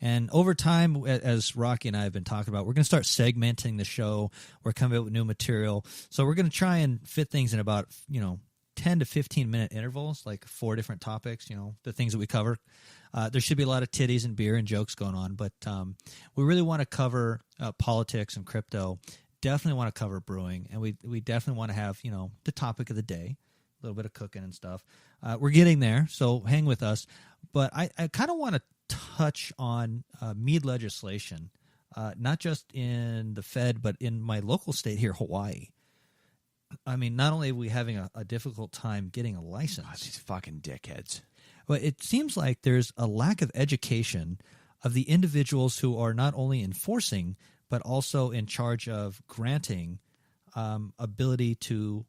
And over time, as Rocky and I have been talking about, we're going to start segmenting the show. We're coming up with new material. So we're going to try and fit things in about, 10 to 15-minute intervals, like 4 different topics, the things that we cover. There should be a lot of titties and beer and jokes going on, but we really want to cover politics and crypto. Definitely want to cover brewing, and we definitely want to have, the topic of the day, a little bit of cooking and stuff. We're getting there, so hang with us. But I kind of want to touch on mead legislation, not just in the Fed, but in my local state here, Hawaii. I mean, not only are we having a difficult time getting a license. God, these fucking dickheads. But it seems like there's a lack of education of the individuals who are not only enforcing, but also in charge of granting ability to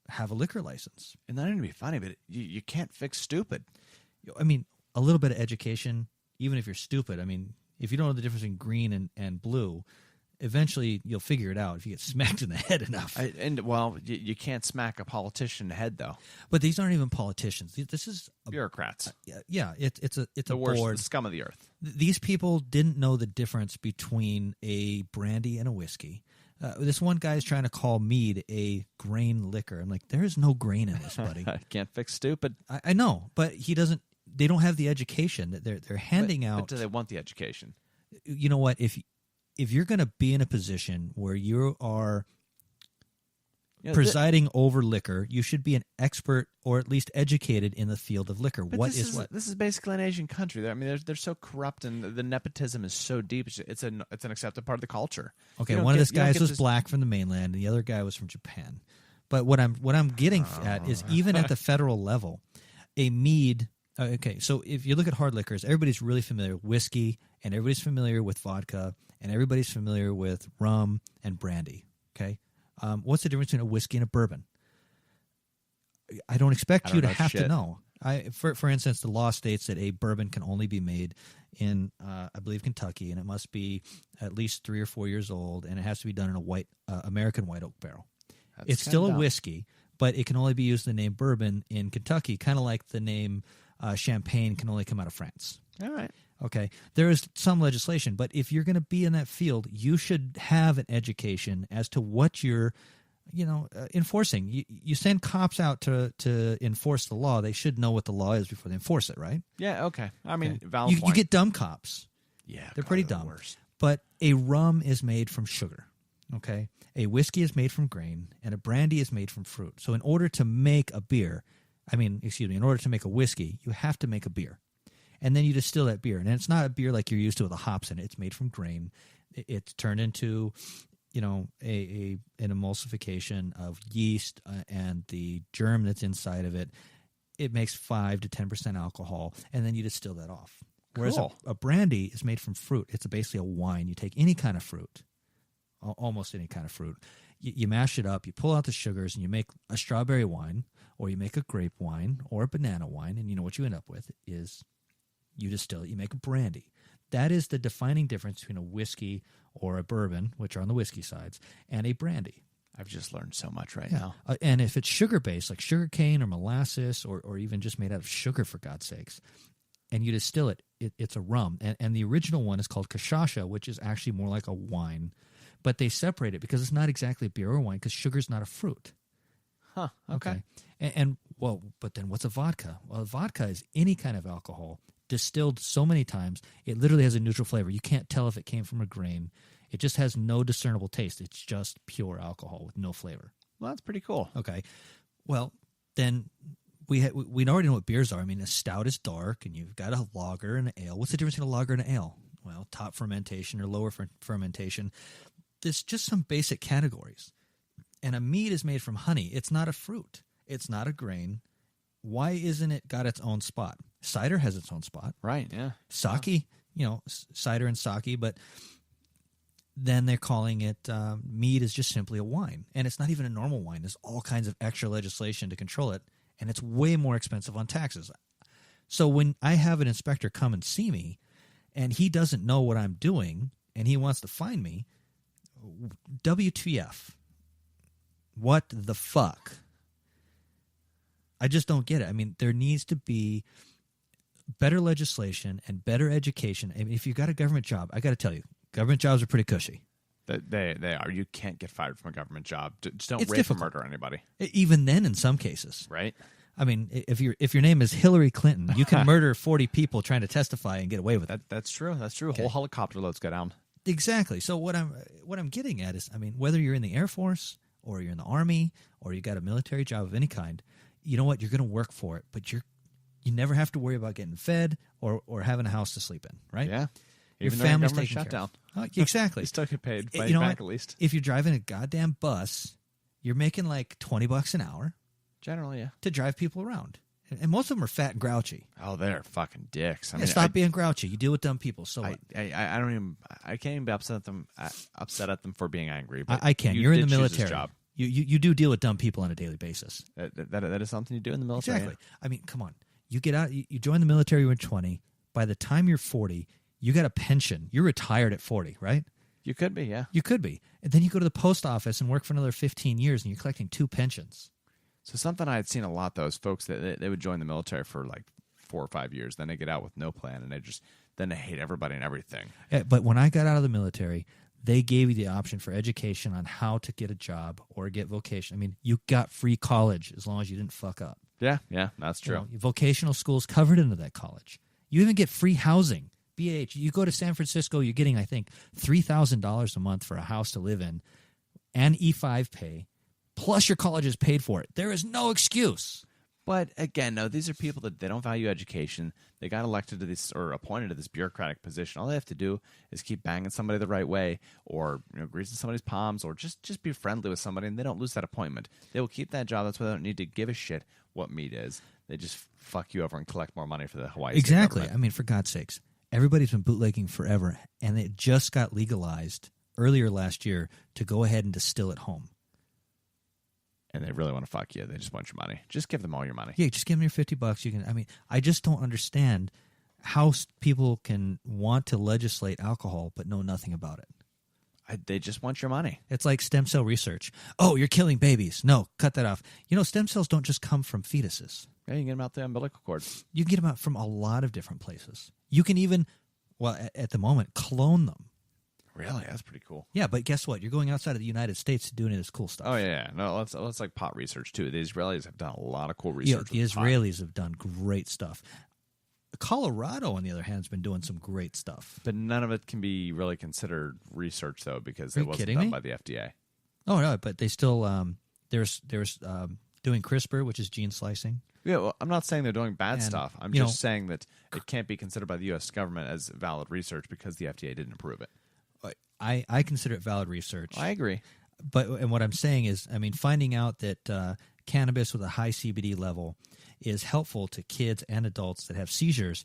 have a liquor license. And that didn't be funny, but you can't fix stupid. I mean, a little bit of education, even if you're stupid. I mean, if you don't know the difference between green and blue, eventually you'll figure it out if you get smacked in the head enough. You can't smack a politician in the head, though. But these aren't even politicians. This is bureaucrats. Yeah, it's the a worst, board. the scum of the earth. These people didn't know the difference between a brandy and a whiskey. This one guy is trying to call mead a grain liquor. I'm like, there is no grain in this, buddy. Can't fix stupid. I know, but he doesn't. They don't have the education. They're handing out. But do they want the education? You know what? If you're going to be in a position where you are presiding over liquor, you should be an expert or at least educated in the field of liquor. But what is what? This is basically an Asian country. I mean, they're so corrupt, and the nepotism is so deep. It's an accepted part of the culture. Okay, one of these guys was black from the mainland, and the other guy was from Japan. But what I'm getting at is even at the federal level, a mead. Okay, so if you look at hard liquors, everybody's really familiar with whiskey, and everybody's familiar with vodka, and everybody's familiar with rum and brandy. Okay, what's the difference between a whiskey and a bourbon? I don't expect you to have to know. For instance, the law states that a bourbon can only be made in, I believe, Kentucky, and it must be at least 3 or 4 years old, and it has to be done in a white American white oak barrel. It's still a whiskey, but it can only be used the name bourbon in Kentucky, kind of like the name champagne can only come out of France. All right. Okay. There is some legislation, but if you're going to be in that field, you should have an education as to what you're, enforcing. You send cops out to enforce the law. They should know what the law is before they enforce it, right? Yeah, okay. I mean, valid you point. get dumb cops. Yeah. They're pretty dumb. But a rum is made from sugar, okay? A whiskey is made from grain, and a brandy is made from fruit. So in order to make a beer, in order to make a whiskey, you have to make a beer. And then you distill that beer. And it's not a beer like you're used to with the hops in it. It's made from grain. It's turned into, an emulsification of yeast and the germ that's inside of it. It makes 5 to 10% alcohol, and then you distill that off. Whereas cool. a brandy is made from fruit. It's basically a wine. You take any kind of fruit, almost any kind of fruit. You mash it up, you pull out the sugars, and you make a strawberry wine, or you make a grape wine, or a banana wine, and you know what you end up with is you distill it, you make a brandy. That is the defining difference between a whiskey or a bourbon, which are on the whiskey sides, and a brandy. I've just learned so much now. And if it's sugar-based, like sugar cane or molasses, or even just made out of sugar, for God's sakes, and you distill it, it's a rum. And the original one is called cachaça, which is actually more like a wine. But they separate it because it's not exactly a beer or wine because sugar's not a fruit. Huh, okay. But then what's a vodka? Well, vodka is any kind of alcohol distilled so many times, it literally has a neutral flavor. You can't tell if it came from a grain. It just has no discernible taste. It's just pure alcohol with no flavor. Well, that's pretty cool. Okay. Well, then we already know what beers are. I mean, a stout is dark, and you've got a lager and an ale. What's the difference between a lager and an ale? Well, top fermentation or lower fermentation. There's just some basic categories. And a mead is made from honey. It's not a fruit. It's not a grain. Why isn't it got its own spot? Cider has its own spot. Right, yeah. Sake, cider and sake, but then they're calling it mead is just simply a wine. And it's not even a normal wine. There's all kinds of extra legislation to control it, and it's way more expensive on taxes. So when I have an inspector come and see me, and he doesn't know what I'm doing, and he wants to fine me, WTF? What the fuck? I just don't get it. I mean, there needs to be better legislation and better education. I mean, if you got a government job, I got to tell you, government jobs are pretty cushy. They are. You can't get fired from a government job. Just don't It's rape difficult. or murder anybody. Even then, in some cases, right? I mean, if your name is Hillary Clinton, you can murder 40 people trying to testify and get away with it. That's true. That's true. Okay. Whole helicopter loads go down. Exactly. So what I'm getting at is, I mean, whether you're in the Air Force or you're in the Army or you got a military job of any kind, you know what? You're going to work for it, but you never have to worry about getting fed or having a house to sleep in, right? Yeah. Your Even family's government taken shutdown. care of. Exactly. You still get paid by You know back what? at least. If you're driving a goddamn bus, you're making like $20 an hour Generally, yeah. to drive people around. And most of them are fat and grouchy. Oh, they're fucking dicks. Yeah, stop being grouchy. You deal with dumb people. So what? I don't even. I can't even be upset at them for being angry. But I can. You're in the did choose this military. Job. You do deal with dumb people on a daily basis. That is something you do in the military. Exactly. I mean, come on. You get out. You join the military when you're 20. By the time you're 40, you got a pension. You're retired at 40, right? You could be, yeah. You could be. And then you go to the post office and work for another 15 years, and you're collecting 2 pensions. So something I had seen a lot, though, is folks that they would join the military for like 4 or 5 years, then they get out with no plan, and then they hate everybody and everything. Yeah, but when I got out of the military, they gave you the option for education on how to get a job or get vocation. I mean, you got free college as long as you didn't fuck up. Yeah, that's true. You know, vocational schools covered into that college. You even get free housing. BH, you go to San Francisco, you're getting, I think, $3,000 a month for a house to live in and E5 pay, plus your college is paid for it. There is no excuse. But again, no, these are people that they don't value education. They got elected to this or appointed to this bureaucratic position. All they have to do is keep banging somebody the right way, or greasing somebody's palms, or just be friendly with somebody, and they don't lose that appointment. They will keep that job. That's why they don't need to give a shit what meat is. They just fuck you over and collect more money for the Hawaii State Exactly. government. I mean, for God's sakes, everybody's been bootlegging forever, and it just got legalized earlier last year to go ahead and distill at home. And they really want to fuck you. They just want your money. Just give them all your money. Yeah, just give them your $50. You can. I mean, I just don't understand how people can want to legislate alcohol but know nothing about it. They just want your money. It's like stem cell research. Oh, you're killing babies. No, cut that off. Stem cells don't just come from fetuses. Yeah, you can get them out the umbilical cord. You can get them out from a lot of different places. You can even, at the moment, clone them. Really? That's pretty cool. Yeah, but guess what? You're going outside of the United States to do any of this cool stuff. Oh, yeah. No, that's like pot research, too. The Israelis have done a lot of cool research. Yeah, the Israelis have done great stuff. Colorado, on the other hand, has been doing some great stuff. But none of it can be really considered research, though, because Are it you wasn't kidding done me? by the FDA. Oh, no, but they still, there's doing CRISPR, which is gene slicing. Yeah, well, I'm not saying they're doing bad And, stuff. I'm you just saying that it can't be considered by the U.S. government as valid research because the FDA didn't approve it. I consider it valid research. I agree. And what I'm saying is, I mean, finding out that cannabis with a high CBD level is helpful to kids and adults that have seizures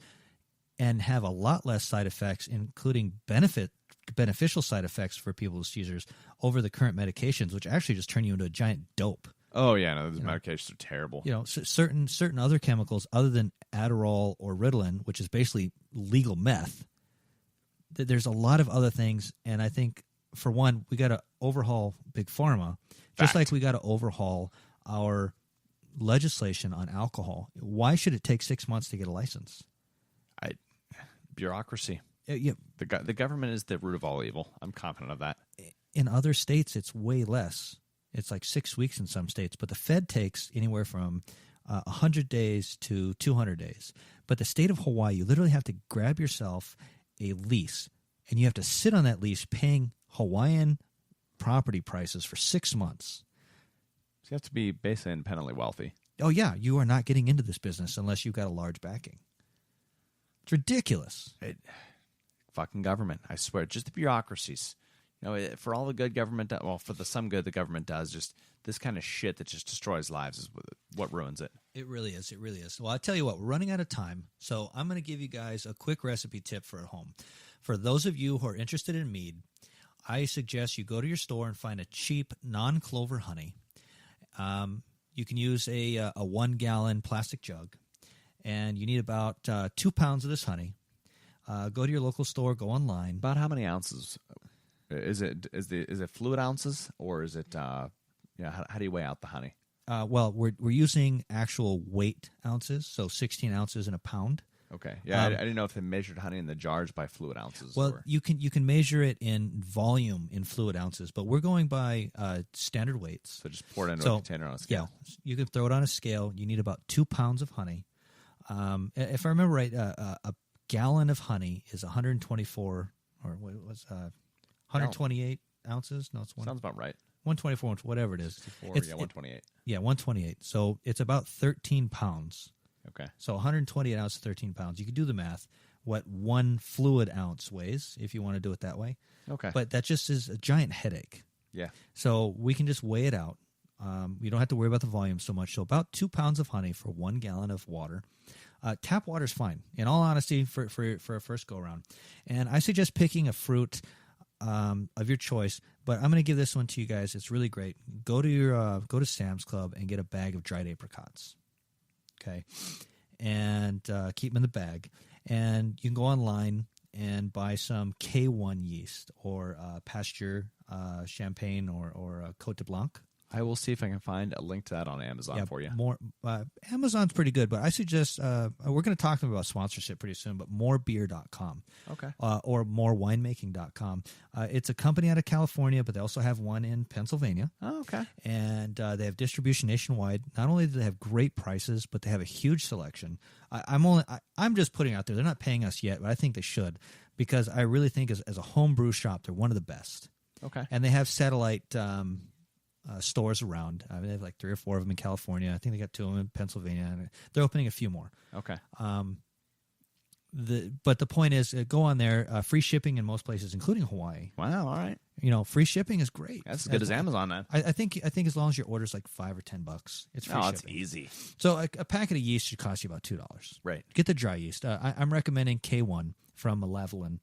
and have a lot less side effects, including beneficial side effects for people with seizures over the current medications, which actually just turn you into a giant dope. Oh, yeah, no, those medications are terrible. Certain other chemicals other than Adderall or Ritalin, which is basically legal meth, there's a lot of other things, and I think, for one, we got to overhaul Big Pharma, just like we got to overhaul our legislation on alcohol. Why should it take 6 months to get a license? Bureaucracy. Yeah. The government is the root of all evil. I'm confident of that. In other states, it's way less. It's like 6 weeks in some states, but the Fed takes anywhere from 100 days to 200 days. But the state of Hawaii, you literally have to grab yourself a lease, and you have to sit on that lease paying Hawaiian property prices for 6 months. So you have to be basically independently wealthy. Oh, yeah, you are not getting into this business unless you've got a large backing. It's ridiculous. Fucking government, I swear. Just the bureaucracies. For all the good government, for the some good the government does, just this kind of shit that just destroys lives is what ruins it. It really is. It really is. Well, I'll tell you what, we're running out of time, so I'm going to give you guys a quick recipe tip for at home. For those of you who are interested in mead, I suggest you go to your store and find a cheap non-clover honey. You can use a 1 gallon plastic jug, and you need about 2 pounds of this honey. Go to your local store, go online. About how many ounces? Is it fluid ounces, or is it how do you weigh out the honey? Well, we're using actual weight ounces, so 16 ounces in a pound. Okay. Yeah, I didn't know if they measured honey in the jars by fluid ounces. Well, you can measure it in volume in fluid ounces, but we're going by standard weights. So just pour it into a container on a scale. Yeah, you can throw it on a scale. You need about 2 pounds of honey. If I remember right, a gallon of honey is 124 or what was 128 ounces? No, it's sounds about right. 124, whatever it is. 128. Yeah, 128. So it's about 13 pounds. Okay. So 128 ounces, 13 pounds. You can do the math, what 1 fluid ounce weighs, if you want to do it that way. Okay. But that just is a giant headache. Yeah. So we can just weigh it out. You don't have to worry about the volume so much. So about 2 pounds of honey for 1 gallon of water. Tap water is fine, in all honesty, for a first go-around. And I suggest picking a fruit of your choice, but I'm going to give this one to you guys. It's really great. Go to Sam's Club and get a bag of dried apricots. Okay, and keep them in the bag. And you can go online and buy some K1 yeast or Pasteur Champagne or Cote de Blanc. I will see if I can find a link to that on Amazon for you. Amazon's pretty good, but I suggest we're going to talk to them about sponsorship pretty soon, but morebeer.com. Okay. Or morewinemaking.com. It's a company out of California, but they also have one in Pennsylvania. Oh, okay. And they have distribution nationwide. Not only do they have great prices, but they have a huge selection. I'm just putting out there. They're not paying us yet, but I think they should, because I really think as a home brew shop, they're one of the best. Okay. And they have satellite stores around. They have like 3 or 4 of them in California. I think they got 2 of them in Pennsylvania. And they're opening a few more. Okay. But the point is, go on there. Free shipping in most places, including Hawaii. Wow. All right. Free shipping is great. That's as good as Amazon, man. I think as long as your order's like $5 or $10, it's free shipping. It's easy. So a packet of yeast should cost you about $2. Right. Get the dry yeast. I'm recommending K1 from Lavalin.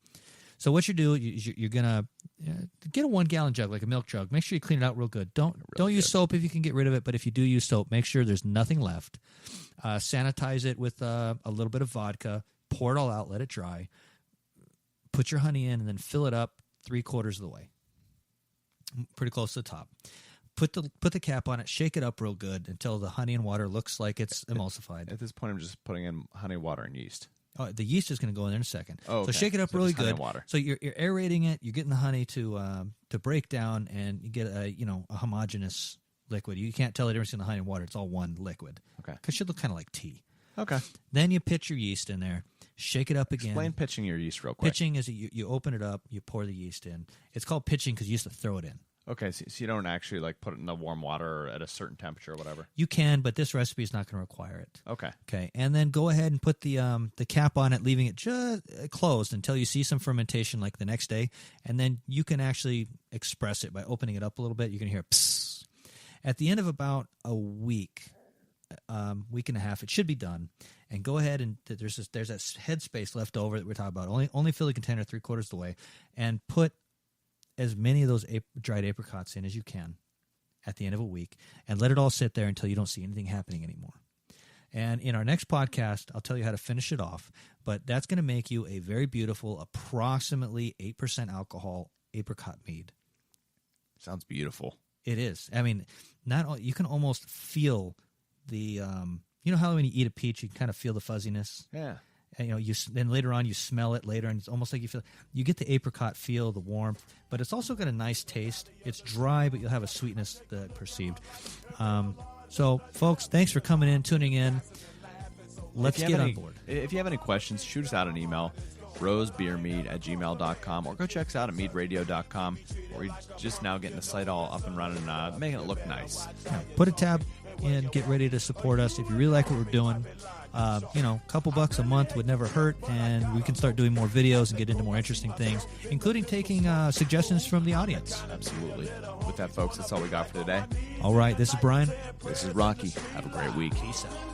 So what you do, you're gonna get a 1 gallon jug, like a milk jug. Make sure you clean it out real good. Don't use soap if you can get rid of it. But if you do use soap, make sure there's nothing left. Sanitize it with a little bit of vodka. Pour it all out. Let it dry. Put your honey in, and then fill it up 3/4 of the way. Pretty close to the top. Put the cap on it. Shake it up real good until the honey and water looks like it's emulsified. At this point, I'm just putting in honey, water, and yeast. Oh, the yeast is going to go in there in a second. Oh, okay. So shake it up really good. Water. So you're aerating it. You're getting the honey to break down, and you get a homogeneous liquid. You can't tell the difference in the honey and water. It's all one liquid. Okay. Because it should look kind of like tea. Okay. Then you pitch your yeast in there. Shake it up again. Explain pitching your yeast real quick. Pitching is you open it up. You pour the yeast in. It's called pitching because you used to throw it in. Okay, so you don't actually like put it in the warm water at a certain temperature or whatever? You can, but this recipe is not going to require it. Okay. Okay, and then go ahead and put the cap on it, leaving it just closed until you see some fermentation like the next day, and then you can actually express it by opening it up a little bit. You can hear psst. At the end of about a week and a half, it should be done. And go ahead and there's that headspace left over that we're talking about. Only fill the container 3/4 of the way, and put as many of those dried apricots in as you can at the end of a week, and let it all sit there until you don't see anything happening anymore. And in our next podcast, I'll tell you how to finish it off, but that's going to make you a very beautiful, approximately 8% alcohol apricot mead. Sounds beautiful. It is. I mean, you can almost feel the, you know how when you eat a peach, you can kind of feel the fuzziness? Yeah. And, then later on you smell it later, and it's almost like you get the apricot feel, the warmth, but it's also got a nice taste. It's dry, but you'll have a sweetness perceived. So, folks, thanks for coming in, tuning in. Let's get on board. If you have any questions, shoot us out an email, BrosBeerMead@gmail.com, or go check us out at meadradio.com, where we're just now getting the site all up and running, making it look nice. Yeah, put a tab in, get ready to support us. If you really like what we're doing, a couple bucks a month would never hurt, and we can start doing more videos and get into more interesting things, including taking suggestions from the audience. Absolutely. With that, folks, that's all we got for today. All right, this is Brian. This is Rocky. Have a great week. Peace out.